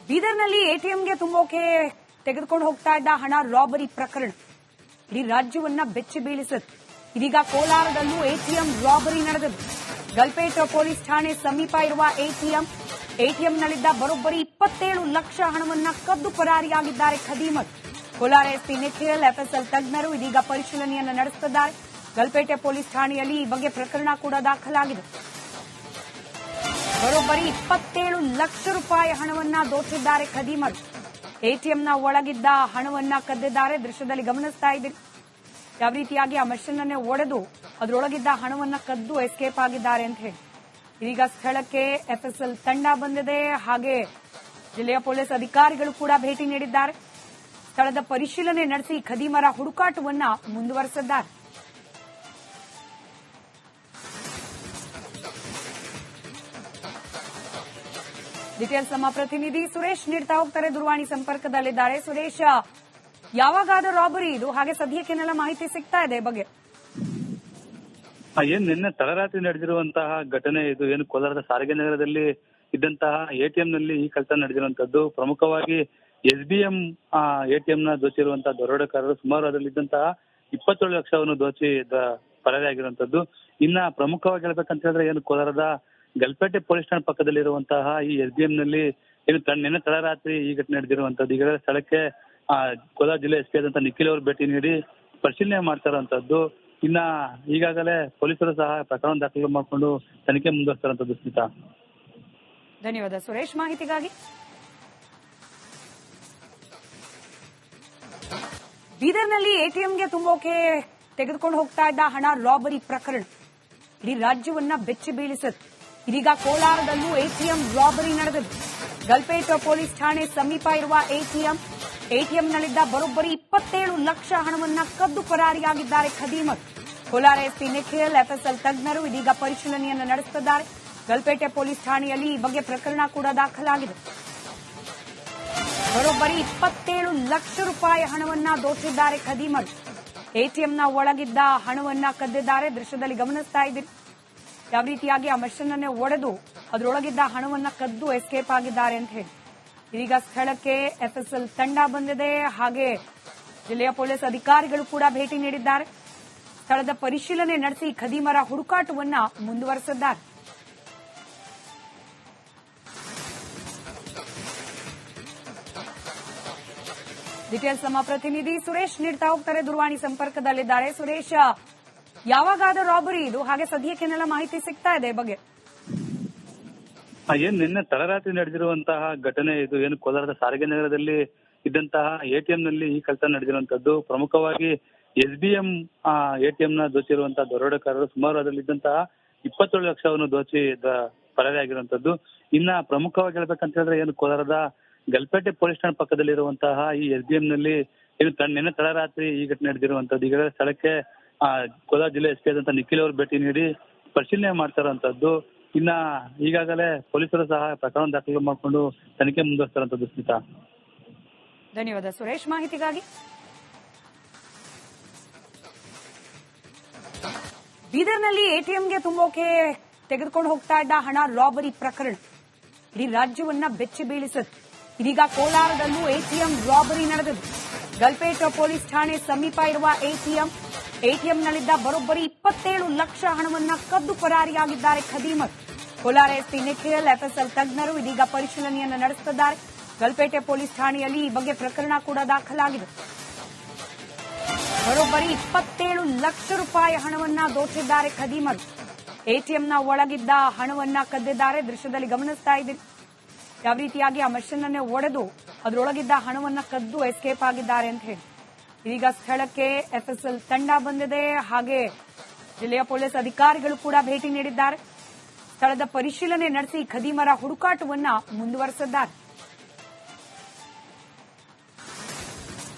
ಬೀದರ್ನಲ್ಲಿ ಎಟಿಎಂಗೆ ತುಂಬೋಕೆ ತೆಗೆದುಕೊಂಡು ಹೋಗ್ತಾ ಇದ್ದ ಹಣ ರಾಬರಿ ಪ್ರಕರಣ ಇಡೀ ರಾಜ್ಯವನ್ನ ಬೆಚ್ಚಿ ಬೀಳಿಸುತ್ತೆ. ಇದೀಗ ಕೋಲಾರದಲ್ಲೂ ಎಟಿಎಂ ರಾಬರಿ ನಡೆದಿದೆ. ಗಲ್ಪೇಟ್ ಪೊಲೀಸ್ ಠಾಣೆ ಸಮೀಪ ಇರುವ ಎಟಿಎಂನಲ್ಲಿದ್ದ ಬರೋಬ್ಬರಿ 27 ಲಕ್ಷ ಹಣವನ್ನ ಕದ್ದು ಪರಾರಿಯಾಗಿದ್ದಾರೆ ಖದೀಮರು. ಕೋಲಾರ ಎಸ್ಪಿ ನಿಖಿಲ್, ಎಫ್ಎಸ್ಎಲ್ ತಜ್ಞರು ಇದೀಗ ಪರಿಶೀಲನೆಯನ್ನು ನಡೆಸುತ್ತಿದ್ದಾರೆ. ಗಲ್ಪೇಟೆ ಪೊಲೀಸ್ ಠಾಣೆಯಲ್ಲಿ ಈ ಬಗ್ಗೆ ಪ್ರಕರಣ ಕೂಡ ದಾಖಲಾಗಿದೆ. ಬರೋಬ್ಬರಿ 27 ಲಕ್ಷ ರೂಪಾಯಿ ಹಣವನ್ನ ದೋಚಿದ್ದಾರೆ ಖದೀಮರು. ಎಟಿಎಂನ ಒಳಗಿದ್ದ ಹಣವನ್ನ ಕದ್ದಿದ್ದಾರೆ. ದೃಶ್ಯದಲ್ಲಿ ಗಮನಿಸ್ತಾ ಇದ್ದೀರಿ ಯಾವ ರೀತಿಯಾಗಿ ಆ ಮಷೀನ್ ಅನ್ನೇ ಒಡೆದು ಅದರೊಳಗಿದ್ದ ಹಣವನ್ನ ಕದ್ದು ಎಸ್ಕೇಪ್ ಆಗಿದ್ದಾರೆ ಅಂತ ಹೇಳಿ. ಇದೀಗ ಸ್ಥಳಕ್ಕೆ ಎಫ್ಎಸ್ಎಲ್ ತಂಡ ಬಂದಿದೆ. ಹಾಗೆ ಜಿಲ್ಲೆಯ ಪೊಲೀಸ್ ಅಧಿಕಾರಿಗಳು ಕೂಡ ಭೇಟಿ ನೀಡಿದ್ದಾರೆ. ಸ್ಥಳದ ಪರಿಶೀಲನೆ ನಡೆಸಿ ಖದೀಮರ ಹುಡುಕಾಟವನ್ನ ಮುಂದುವರೆಸಿದ್ದಾರೆ. ಡೀಟೇಲ್ಸ್ ನಮ್ಮ ಪ್ರತಿನಿಧಿ ಸುರೇಶ್ ನೀಡ್ತಾ ಹೋಗ್ತಾರೆ, ದೂರವಾಣಿ ಸಂಪರ್ಕದಲ್ಲಿದ್ದಾರೆ. ಸುರೇಶ್, ಯಾವಾಗಾದ ರಾಬರಿ ಇದು? ಹಾಗೆ ಸದ್ಯಕ್ಕೆನೆಲ್ಲ ಮಾಹಿತಿ ಸಿಗ್ತಾ ಇದೆ ಬಗ್ಗೆ? ಏನ್ ನಿನ್ನೆ ತಡರಾತ್ರಿ ನಡೆದಿರುವಂತಹ ಘಟನೆ ಇದು. ಏನು ಕೋಲಾರದ ಸಾರಿಗೆ ನಗರದಲ್ಲಿ ಇದ್ದಂತಹ ಎಟಿಎಂನಲ್ಲಿ ಈ ಕಳ್ತನ ನಡೆದಿರುವಂತದ್ದು. ಪ್ರಮುಖವಾಗಿ SBM ಎಟಿಎಂನ ದೋಚಿರುವಂತಹ ದರೋಡೆಕಾರರು ಸುಮಾರು ಅದರಲ್ಲಿದ್ದಂತಹ 27 ಲಕ್ಷವನ್ನು ದೋಚಿ ಪರಾರಿಯಾಗಿರುವಂತದ್ದು. ಇನ್ನ ಪ್ರಮುಖವಾಗಿ ಹೇಳ್ಬೇಕಂತ ಹೇಳಿದ್ರೆ ಏನು ಕೋಲಾರದ ಗಲ್ಪೇಟೆ ಪೊಲೀಸ್ ಠಾಣೆ ಪಕ್ಕದಲ್ಲಿರುವಂತಹ ಈ SBMನಲ್ಲಿ ಏನು ನಿನ್ನೆ ತಡರಾತ್ರಿ ಈ ಘಟನೆ ನಡೆದಿರುವಂತದ್ದು. ಈಗಾಗಲೇ ಸ್ಥಳಕ್ಕೆ ಕೋಲಾರ ಜಿಲ್ಲೆ ಎಸ್ಪಿ ಆದಂತ ನಿಖಿಲ್ ಅವರು ಭೇಟಿ ನೀಡಿ ಪರಿಶೀಲನೆ ಮಾಡ್ತಾ ಇರುವಂತದ್ದು. ಇನ್ನ ಈಗಾಗಲೇ ಪೊಲೀಸರು ಸಹ ಪ್ರಕರಣ ದಾಖಲು ಮಾಡಿಕೊಂಡು ತನಿಖೆ ಮುಂದುವರಿಸ್ತಾ ಇರುವಂತದ್ದು. ಸ್ಮಿತಾ, ಧನ್ಯವಾದ ಸುರೇಶ್ ಮಾಹಿತಿಗಾಗಿ. ಬೀದರ್ನಲ್ಲಿ ಎಟಿಎಂಗೆ ತುಂಬೋಕೆ ತೆಗೆದುಕೊಂಡು ಹೋಗ್ತಾ ಇದ್ದ ಹಣ ರಾಬರಿ ಪ್ರಕರಣ ಇಡೀ ರಾಜ್ಯವನ್ನ ಬೆಚ್ಚಿ ಬೀಳಿಸುತ್ತೆ. ಇದೀಗ ಕೋಲಾರದಲ್ಲೂ ಎಟಿಎಂ ರಾಬರಿ ನಡೆದಿದೆ. ಗಲ್ಪೇಟ್ ಪೊಲೀಸ್ ಠಾಣೆ ಸಮೀಪ ಇರುವ ಎಟಿಎಂನಲ್ಲಿದ್ದ ಬರೋಬ್ಬರಿ 27 ಲಕ್ಷ ಹಣವನ್ನ ಕದ್ದು ಪರಾರಿಯಾಗಿದ್ದಾರೆ ಖದೀಮರು. ಕೋಲಾರ ಎಸ್ಪಿ ನಿಖಿಲ್, ಎಫ್ಎಸ್ಎಲ್ ತಜ್ಞರು ಇದೀಗ ಪರಿಶೀಲನೆಯನ್ನು ನಡೆಸುತ್ತಿದ್ದಾರೆ. ಗಲ್ಪೇಟೆ ಪೊಲೀಸ್ ಠಾಣೆಯಲ್ಲಿ ಈ ಬಗ್ಗೆ ಪ್ರಕರಣ ಕೂಡ ದಾಖಲಾಗಿದೆ. ಬರೋಬ್ಬರಿ 27 ಲಕ್ಷ ರೂಪಾಯಿ ಹಣವನ್ನ ದೋಚಿದ್ದಾರೆ ಖದೀಮರು. ಎಟಿಎಂನ ಒಳಗಿದ್ದ ಹಣವನ್ನ ಕದ್ದಿದ್ದಾರೆ. ದೃಶ್ಯದಲ್ಲಿ ಗಮನಿಸ್ತಾ ಇದ್ದೀರಿ ಯಾವ ರೀತಿಯಾಗಿ ಆ ಮಷೀನ್ ಅನ್ನೇ ಒಡೆದು ಅದರೊಳಗಿದ್ದ ಹಣವನ್ನ ಕದ್ದು ಎಸ್ಕೇಪ್ ಆಗಿದ್ದಾರೆ ಅಂತ ಹೇಳಿ. ಇದೀಗ ಸ್ಥಳಕ್ಕೆ ಎಫ್ಎಸ್ಎಲ್ ತಂಡ ಬಂದಿದೆ. ಹಾಗೆ ಜಿಲ್ಲೆಯ ಪೊಲೀಸ್ ಅಧಿಕಾರಿಗಳು ಕೂಡ ಭೇಟಿ ನೀಡಿದ್ದಾರೆ. ಸ್ಥಳದ ಪರಿಶೀಲನೆ ನಡೆಸಿ ಖದೀಮರ ಹುಡುಕಾಟವನ್ನ ಮುಂದುವರೆಸಿದ್ದಾರೆ. ಡೀಟೇಲ್ಸ್ ನಮ್ಮ ಪ್ರತಿನಿಧಿ ಸುರೇಶ್ ನೀಡ್ತಾ ಹೋಗ್ತಾರೆ, ದೂರವಾಣಿ ಸಂಪರ್ಕದಲ್ಲಿದ್ದಾರೆ. ಸುರೇಶ್, ಯಾವಾಗಾದ ರಾಬರಿ ಇದು? ಹಾಗೆ ಸದ್ಯಕ್ಕೆನೆಲ್ಲ ಮಾಹಿತಿ ಸಿಗ್ತಾ ಇದೆ ಬಗ್ಗೆ? ಏನ್ ನಿನ್ನೆ ತಡರಾತ್ರಿ ನಡೆದಿರುವಂತಹ ಘಟನೆ ಇದು. ಏನು ಕೋಲಾರದ ಸಾರಿಗೆ ನಗರದಲ್ಲಿ ಇದ್ದಂತಹ ಎಟಿಎಂನಲ್ಲಿ ಈ ಕಳ್ತನ ನಡೆದಿರುವಂತದ್ದು. ಪ್ರಮುಖವಾಗಿ SBM ಎಟಿಎಂನ ದೋಚಿರುವಂತಹ ದರೋಡೆಕಾರರು ಸುಮಾರು ಅದರಲ್ಲಿದ್ದಂತಹ 27 ಲಕ್ಷವನ್ನು ದೋಚಿ ಪರಾರಿಯಾಗಿರುವಂತದ್ದು. ಇನ್ನ ಪ್ರಮುಖವಾಗಿ ಹೇಳ್ಬೇಕಂತ ಹೇಳಿದ್ರೆ ಏನು ಕೋಲಾರದ ಗಲ್ಪೇಟೆ ಪೊಲೀಸ್ ಠಾಣೆ ಪಕ್ಕದಲ್ಲಿರುವಂತಹ ಈ SBMನಲ್ಲಿ ಏನು ನಿನ್ನೆ ತಡರಾತ್ರಿ ಈ ಘಟನೆ ನಡೆದಿರುವಂತದ್ದು. ಈಗಾಗಲೇ ಸ್ಥಳಕ್ಕೆ ಕೋಲಾರ ಜಿಲ್ಲೆ ಎಸ್ಪಿ ಆದಂತ ನಿಖಿಲ್ ಅವರು ಭೇಟಿ ನೀಡಿ ಪರಿಶೀಲನೆ ಮಾಡ್ತಾ ಇರುವಂತದ್ದು. ಇನ್ನ ಈಗಾಗಲೇ ಪೊಲೀಸರು ಸಹ ಪ್ರಕರಣ ದಾಖಲು ಮಾಡಿಕೊಂಡು ತನಿಖೆ ಮುಂದುವರಿಸ್ತಾ ಇರುವಂತದ್ದು. ಸ್ಮಿತಾ, ಧನ್ಯವಾದ ಸುರೇಶ್ ಮಾಹಿತಿಗಾಗಿ. ಬೀದರ್ನಲ್ಲಿ ಎಟಿಎಂಗೆ ತುಂಬೋಕೆ ತೆಗೆದುಕೊಂಡು ಹೋಗ್ತಾ ಇದ್ದ ಹಣ ರಾಬರಿ ಪ್ರಕರಣ ಇಡೀ ರಾಜ್ಯವನ್ನ ಬೆಚ್ಚಿ ಬೀಳಿಸುತ್ತೆ. ಇದೀಗ ಕೋಲಾರದಲ್ಲೂ ಎಟಿಎಂ ರಾಬರಿ ನಡೆದಿದೆ. ಗಲ್ಪೇಟ್ ಪೊಲೀಸ್ ಠಾಣೆ ಸಮೀಪ ಇರುವ ಎಟಿಎಂನಲ್ಲಿದ್ದ ಬರೋಬ್ಬರಿ 27 ಲಕ್ಷ ಹಣವನ್ನ ಕದ್ದು ಪರಾರಿಯಾಗಿದ್ದಾರೆ ಖದೀಮರು. ಕೋಲಾರ ಎಸ್ಪಿ ನಿಖಿಲ್, ಎಫ್ಎಸ್ಎಲ್ ತಜ್ಞರು ಇದೀಗ ಪರಿಶೀಲನೆಯನ್ನು ನಡೆಸುತ್ತಿದ್ದಾರೆ. ಗಲ್ಪೇಟೆ ಪೊಲೀಸ್ ಠಾಣೆಯಲ್ಲಿ ಈ ಬಗ್ಗೆ ಪ್ರಕರಣ ಕೂಡ ದಾಖಲಾಗಿದೆ. ಬರೋಬ್ಬರಿ 27 ಲಕ್ಷ ರೂಪಾಯಿ ಹಣವನ್ನ ದೋಚಿದ್ದಾರೆ ಖದೀಮರು. ಎಟಿಎಂನ ಒಳಗಿದ್ದ ಹಣವನ್ನ ಕದ್ದಿದ್ದಾರೆ. ದೃಶ್ಯದಲ್ಲಿ ಗಮನಿಸ್ತಾ ಇದ್ದೀರಿ ಯಾವ ರೀತಿಯಾಗಿ ಆ ಮಷೀನ್ ಅನ್ನೇ ಒಡೆದು ಅದರೊಳಗಿದ್ದ ಹಣವನ್ನ ಕದ್ದು ಎಸ್ಕೇಪ್ ಆಗಿದ್ದಾರೆ ಅಂತ ಹೇಳಿ. ಇದೀಗ ಸ್ಥಳಕ್ಕೆ ಎಫ್ಎಸ್ಎಲ್ ತಂಡ ಬಂದಿದೆ. ಹಾಗೆ ಜಿಲ್ಲೆಯ ಪೊಲೀಸ್ ಅಧಿಕಾರಿಗಳು ಕೂಡ ಭೇಟಿ ನೀಡಿದ್ದಾರೆ. ಸ್ಥಳದ ಪರಿಶೀಲನೆ ನಡೆಸಿ ಖದೀಮರ ಹುಡುಕಾಟವನ್ನ ಮುಂದುವರೆಸಿದ್ದಾರೆ.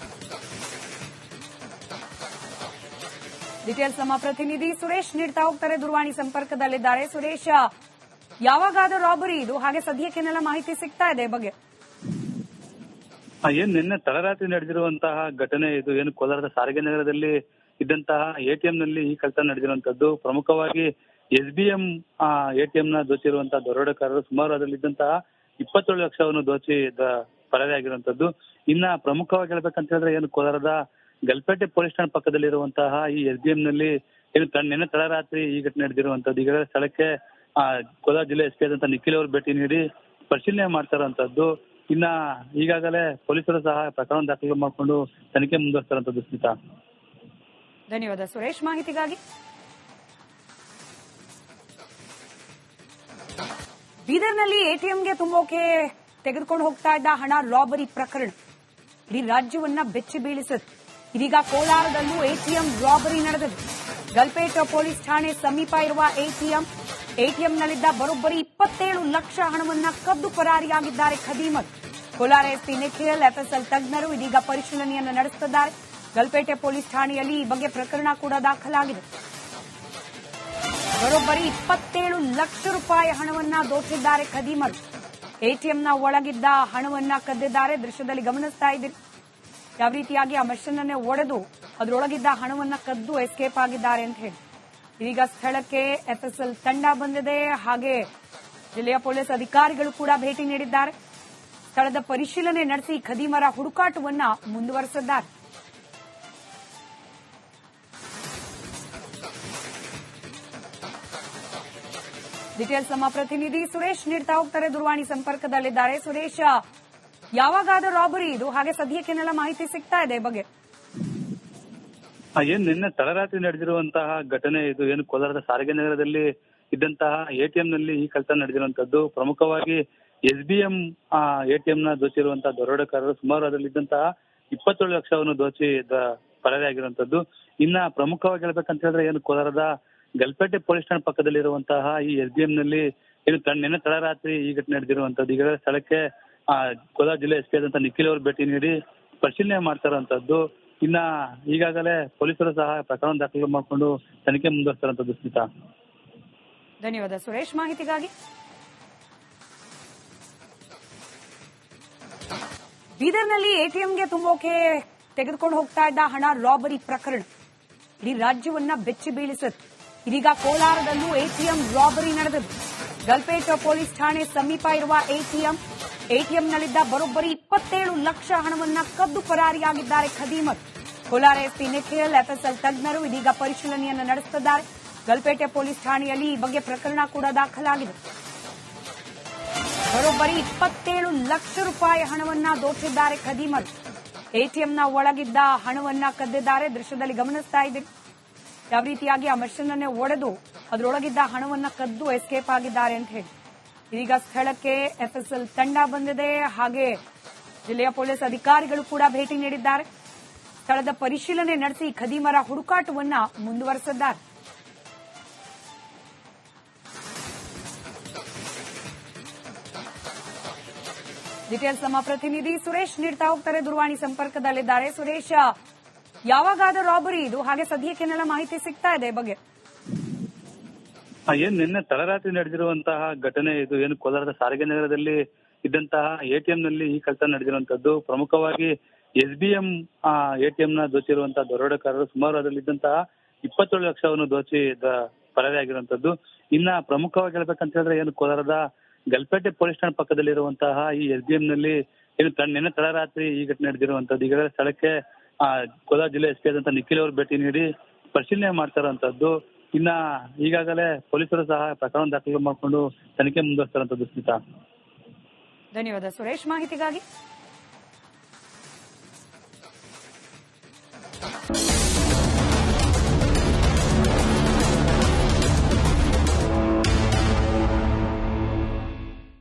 ಡೀಟೇಲ್ಸ್ ನಮ್ಮ ಪ್ರತಿನಿಧಿ ಸುರೇಶ್ ನೀಡ್ತಾ ಹೋಗ್ತಾರೆ, ದೂರವಾಣಿ ಸಂಪರ್ಕದಲ್ಲಿದ್ದಾರೆ. ಸುರೇಶ್, ಯಾವಾಗಾದ ರಾಬರಿ ಇದು? ಹಾಗೆ ಸದ್ಯಕ್ಕೆನೆಲ್ಲ ಮಾಹಿತಿ ಸಿಗ್ತಾ ಇದೆ ಬಗ್ಗೆ? ಏನ್ ನಿನ್ನೆ ತಡರಾತ್ರಿ ನಡೆದಿರುವಂತಹ ಘಟನೆ ಇದು. ಏನು ಕೋಲಾರದ ಸಾರಿಗೆ ನಗರದಲ್ಲಿ ಇದ್ದಂತಹ ಎಟಿಎಂನಲ್ಲಿ ಈ ಕಳ್ತನ ನಡೆದಿರುವಂತದ್ದು. ಪ್ರಮುಖವಾಗಿ SBM ಎಟಿಎಂನ ದೋಚಿರುವಂತಹ ದರೋಡೆಕಾರರು ಸುಮಾರು ಅದರಲ್ಲಿದ್ದಂತಹ 27 ಲಕ್ಷವನ್ನು ದೋಚಿ ಪರಾರಿಯಾಗಿರುವಂತದ್ದು. ಇನ್ನ ಪ್ರಮುಖವಾಗಿ ಹೇಳ್ಬೇಕಂತ ಹೇಳಿದ್ರೆ ಏನು ಕೋಲಾರದ ಗಲ್ಪೇಟೆ ಪೊಲೀಸ್ ಠಾಣೆ ಪಕ್ಕದಲ್ಲಿರುವಂತಹ ಈ SBM ನಲ್ಲಿ ಏನು ನಿನ್ನೆ ತಡರಾತ್ರಿ ಈ ಘಟನೆ ನಡೆದಿರುವಂತದ್ದು. ಈಗಾಗಲೇ ಸ್ಥಳಕ್ಕೆ ಕೋಲಾರ ಜಿಲ್ಲೆ SP ಆದಂತ ನಿಖಿಲ್ ಅವರು ಭೇಟಿ ನೀಡಿ ಪರಿಶೀಲನೆ ಮಾಡ್ತಾ ಇರುವಂತದ್ದು. ಇನ್ನ ಈಗಾಗಲೇ ಪೊಲೀಸರು ಸಹ ಪ್ರಕರಣ ದಾಖಲು ಮಾಡಿಕೊಂಡು ತನಿಖೆ ಮುಂದುವರಿಸ್ತಾ ಇರುವಂತದ್ದು. ಸ್ಮಿತಾ, ಧನ್ಯವಾದ ಸುರೇಶ್ ಮಾಹಿತಿಗಾಗಿ. ಬೀದರ್ನಲ್ಲಿ ATMಗೆ ತುಂಬೋಕೆ ತೆಗೆದುಕೊಂಡು ಹೋಗ್ತಾ ಇದ್ದ ಹಣ ರಾಬರಿ ಪ್ರಕರಣ ಇಡೀ ರಾಜ್ಯವನ್ನ ಬೆಚ್ಚಿ ಬೀಳಿಸಿದೆ. ಇದೀಗ ಕೋಲಾರದಲ್ಲೂ ATM ರಾಬರಿ ನಡೆದಿದೆ. ಗಲ್ಪೇಟ ಪೊಲೀಸ್ ಠಾಣೆ ಸಮೀಪ ಇರುವ ATMನಲ್ಲಿದ್ದ ಬರೋಬ್ಬರಿ 27 ಲಕ್ಷ ಹಣವನ್ನ ಕದ್ದು ಪರಾರಿಯಾಗಿದ್ದಾರೆ ಖದೀಮರು. ಕೋಲಾರ SP ನಿಖಿಲ್, FSL ತಜ್ಞರು ಇದೀಗ ಪರಿಶೀಲನೆಯನ್ನು ನಡೆಸುತ್ತಿದ್ದಾರೆ. ಗಲ್ಪೇಟೆ ಪೊಲೀಸ್ ಠಾಣೆಯಲ್ಲಿ ಈ ಬಗ್ಗೆ ಪ್ರಕರಣ ಕೂಡ ದಾಖಲಾಗಿದೆ. ಬರೋಬ್ಬರಿ 27 ಲಕ್ಷ ರೂಪಾಯಿ ಹಣವನ್ನ ದೋಚಿದ್ದಾರೆ ಖದೀಮರು. ATMನ ಒಳಗಿದ್ದ ಹಣವನ್ನ ಕದ್ದಿದ್ದಾರೆ. ದೃಶ್ಯದಲ್ಲಿ ಗಮನಿಸ್ತಾ ಇದ್ದೀರಿ ಯಾವ ರೀತಿಯಾಗಿ ಆ ಮಷೀನ್ ಅನ್ನೇ ಒಡೆದು ಅದರೊಳಗಿದ್ದ ಹಣವನ್ನ ಕದ್ದು ಎಸ್ಕೇಪ್ ಆಗಿದ್ದಾರೆ ಅಂತ ಹೇಳಿ. ಇದೀಗ ಸ್ಥಳಕ್ಕೆ FSL ತಂಡ ಬಂದಿದೆ. ಹಾಗೆ ಜಿಲ್ಲೆಯ ಪೊಲೀಸ್ ಅಧಿಕಾರಿಗಳು ಕೂಡ ಭೇಟಿ ನೀಡಿದ್ದಾರೆ. ಸ್ಥಳದ ಪರಿಶೀಲನೆ ನಡೆಸಿ ಖದೀಮರ ಹುಡುಕಾಟವನ್ನ ಮುಂದುವರೆಸಿದ್ದಾರೆ. ಡೀಟೇಲ್ಸ್ ನಮ್ಮ ಪ್ರತಿನಿಧಿ ಸುರೇಶ್ ನೀಡ್ತಾ ಹೋಗ್ತಾರೆ, ದೂರವಾಣಿ ಸಂಪರ್ಕದಲ್ಲಿದ್ದಾರೆ. ಸುರೇಶ್, ಯಾವಾಗಾದ ರಾಬರಿ ಇದು? ಹಾಗೆ ಸದ್ಯಕ್ಕೆನೆಲ್ಲ ಮಾಹಿತಿ ಸಿಗ್ತಾ ಇದೆ ಬಗ್ಗೆ? ಏನ್ ನಿನ್ನೆ ತಡರಾತ್ರಿ ನಡೆದಿರುವಂತಹ ಘಟನೆ ಇದು ಏನು ಕೋಲಾರದ ಸಾರಿಗೆ ನಗರದಲ್ಲಿ ಇದ್ದಂತಹ ATM ನಲ್ಲಿ ಈ ಕಳ್ತನ ನಡೆದಿರುವಂತದ್ದು. ಪ್ರಮುಖವಾಗಿ SBM ATMನ ದೋಚಿರುವಂತಹ ದರೋಡೆಕಾರರು ಸುಮಾರು ಅದರಲ್ಲಿದ್ದಂತಹ 27 ಲಕ್ಷವನ್ನು ದೋಚಿ ಪರಾರಿಯಾಗಿರುವಂತದ್ದು. ಇನ್ನ ಪ್ರಮುಖವಾಗಿ ಹೇಳ್ಬೇಕಂತ ಹೇಳಿದ್ರೆ ಏನು ಕೋಲಾರದ ಗಲ್ಪೇಟೆ ಪೊಲೀಸ್ ಠಾಣೆ ಪಕ್ಕದಲ್ಲಿರುವಂತಹ ಈ SBM ನಲ್ಲಿ ಏನು ನಿನ್ನೆ ತಡರಾತ್ರಿ ಈ ಘಟನೆ ನಡೆದಿರುವಂತದ್ದು. ಈಗಾಗಲೇ ಸ್ಥಳಕ್ಕೆ ಕೋಲಾರ ಜಿಲ್ಲೆ SP ಆದಂತ ನಿಖಿಲ್ ಅವರು ಭೇಟಿ ನೀಡಿ ಪರಿಶೀಲನೆ ಮಾಡ್ತಾ ಇರುವಂತದ್ದು. ಇನ್ನ ಈಗಾಗಲೇ ಪೊಲೀಸರು ಸಹ ಪ್ರಕರಣ ದಾಖಲು ಮಾಡಿಕೊಂಡು ತನಿಖೆ ಮುಂದುವರಿಸ್ತಾ ಇರುವಂತದ್ದು. ಸ್ಮಿತಾ, ಧನ್ಯವಾದ ಸುರೇಶ್ ಮಾಹಿತಿಗಾಗಿ. ಬೀದರ್ನಲ್ಲಿ ATMಗೆ ತುಂಬೋಕೆ ತೆಗೆದುಕೊಂಡು ಹೋಗ್ತಾ ಇದ್ದ ಹಣ ರಾಬರಿ ಪ್ರಕರಣ ಇಡೀ ರಾಜ್ಯವನ್ನ ಬೆಚ್ಚಿ ಬೀಳಿಸಿದೆ. ಇದೀಗ ಕೋಲಾರದಲ್ಲೂ ATM ರಾಬರಿ ನಡೆದಿದೆ. ಗಲ್ಪೇಟ ಪೊಲೀಸ್ ಠಾಣೆ ಸಮೀಪ ಇರುವ ATMನಲ್ಲಿದ್ದ ಬರೋಬ್ಬರಿ 27 ಲಕ್ಷ ಹಣವನ್ನ ಕದ್ದು ಪರಾರಿಯಾಗಿದ್ದಾರೆ ಖದೀಮರು. ಕೋಲಾರ SP ನಿಖಿಲ್, FSL ತಜ್ಞರು ಇದೀಗ ಪರಿಶೀಲನೆಯನ್ನು ನಡೆಸುತ್ತಿದ್ದಾರೆ. ಗಲ್ಪೇಟೆ ಪೊಲೀಸ್ ಠಾಣೆಯಲ್ಲಿ ಈ ಬಗ್ಗೆ ಪ್ರಕರಣ ಕೂಡ ದಾಖಲಾಗಿದೆ. ಬರೋಬ್ಬರಿ 27 ಲಕ್ಷ ರೂಪಾಯಿ ಹಣವನ್ನ ದೋಚಿದ್ದಾರೆ ಖದೀಮರು. ATMನ ಒಳಗಿದ್ದ ಹಣವನ್ನ ಕದ್ದಿದ್ದಾರೆ. ದೃಶ್ಯದಲ್ಲಿ ಗಮನಿಸ್ತಾ ಇದ್ದೀರಿ ಯಾವ ರೀತಿಯಾಗಿ ಆ ಮಷೀನ್ ಅನ್ನೇ ಒಡೆದು ಅದರೊಳಗಿದ್ದ ಹಣವನ್ನ ಕದ್ದು ಎಸ್ಕೇಪ್ ಆಗಿದ್ದಾರೆ ಅಂತ ಹೇಳಿ. ಇದೀಗ ಸ್ಥಳಕ್ಕೆ FSL ತಂಡ ಬಂದಿದೆ. ಹಾಗೆ ಜಿಲ್ಲೆಯ ಪೊಲೀಸ್ ಅಧಿಕಾರಿಗಳು ಕೂಡ ಭೇಟಿ ನೀಡಿದ್ದಾರೆ. ಸ್ಥಳದ ಪರಿಶೀಲನೆ ನಡೆಸಿ ಖದೀಮರ ಹುಡುಕಾಟವನ್ನ ಮುಂದುವರೆಸಿದ್ದಾರೆ. ಡೀಟೇಲ್ಸ್ ನಮ್ಮ ಪ್ರತಿನಿಧಿ ಸುರೇಶ್ ನೀಡ್ತಾ ಹೋಗ್ತಾರೆ, ದೂರವಾಣಿ ಸಂಪರ್ಕದಲ್ಲಿದ್ದಾರೆ. ಸುರೇಶ್, ಯಾವಾಗಾದ ರಾಬರಿ ಇದು? ಹಾಗೆ ಸದ್ಯಕ್ಕೆನೆಲ್ಲ ಮಾಹಿತಿ ಸಿಗ್ತಾ ಇದೆ ಬಗ್ಗೆ? ಏನ್ ನಿನ್ನೆ ತಡರಾತ್ರಿ ನಡೆದಿರುವಂತಹ ಘಟನೆ ಇದು ಏನು ಕೋಲಾರದ ಸಾರಿಗೆ ನಗರದಲ್ಲಿ ಇದ್ದಂತಹ ATM ನಲ್ಲಿ ಈ ಕಳ್ತನ ನಡೆದಿರುವಂತದ್ದು. ಪ್ರಮುಖವಾಗಿ SBM ATMನ ದೋಚಿರುವಂತಹ ದರೋಡೆಕಾರರು ಸುಮಾರು ಅದರಲ್ಲಿದ್ದಂತಹ 27 ಲಕ್ಷವನ್ನು ದೋಚಿ ಪರಾರಿಯಾಗಿರುವಂತದ್ದು. ಇನ್ನ ಪ್ರಮುಖವಾಗಿ ಹೇಳ್ಬೇಕಂತ ಹೇಳಿದ್ರೆ ಏನು ಕೋಲಾರದ ಗಲ್ಪೇಟೆ ಪೊಲೀಸ್ ಠಾಣೆ ಪಕ್ಕದಲ್ಲಿರುವಂತಹ ಈ SBM ನಲ್ಲಿ ಏನು ನಿನ್ನೆ ತಡರಾತ್ರಿ ಈ ಘಟನೆ ನಡೆದಿರುವಂತದ್ದು. ಈಗಾಗಲೇ ಸ್ಥಳಕ್ಕೆ ಕೋಲಾರ ಜಿಲ್ಲೆ SP ಆದಂತ ನಿಖಿಲ್ ಅವರು ಭೇಟಿ ನೀಡಿ ಪರಿಶೀಲನೆ ಮಾಡ್ತಾ ಇರುವಂತದ್ದು. ಇನ್ನ ಈಗಾಗಲೇ ಪೊಲೀಸರು ಸಹ ಪ್ರಕರಣ ದಾಖಲು ಮಾಡಿಕೊಂಡು ತನಿಖೆ ಮುಂದುವರಿಸ್ತಾ ಇರುವಂತದ್ದು. ಸ್ಮಿತಾ, ಧನ್ಯವಾದ ಸುರೇಶ್ ಮಾಹಿತಿಗಾಗಿ.